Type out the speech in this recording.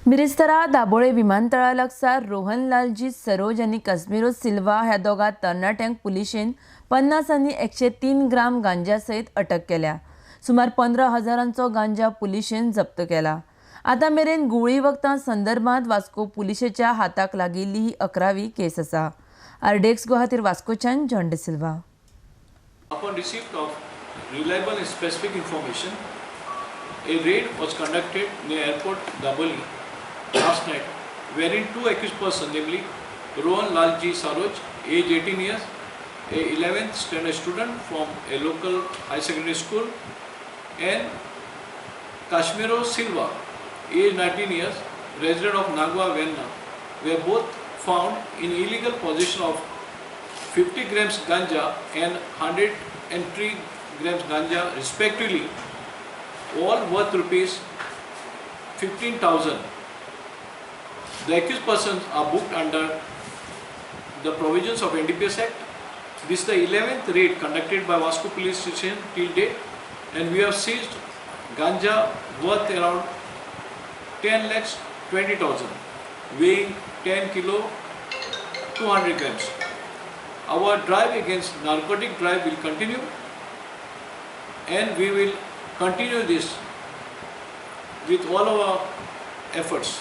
मिरिस्तारा दाबोळे विमानतळा लागसार रोहन लालजी सरोज आनी कस्मिरो सिल्वा ह्या दोगा तरणाट्यांक पुलिशेन 50 आनी 103 ग्राम गांजा सयत अटक केल्या. सुमार 15,000 गांजा पुलिशेन जप्त केला. आतां मेरेन गुळी वखदां संदर्भात वास्को पुलिशेच्या हाताक लागिल्ली ही 11वी केस आसा. आरडीएक्स गोवा खातीर वास्कोच्यान John D'Silva. Upon receipt of reliable and specific information, a raid was conducted near airport Daboli last night, wherein two accused persons, namely Rohan Lalji Saroj, age 18 years, a 11th standard student from a local high secondary school, and Kashmiro Silva, age 19 years, resident of Nagwa, Venna, were both found in illegal possession of 50 grams ganja and 103 grams ganja respectively, all worth rupees 15,000. The accused persons are booked under the provisions of NDPS Act. This is the 11th raid conducted by Vasco Police Station till date, and we have seized ganja worth around 10,20,000, weighing 10 kilo 200 grams. Our drive against narcotic drive will continue, and we will continue this with all our efforts.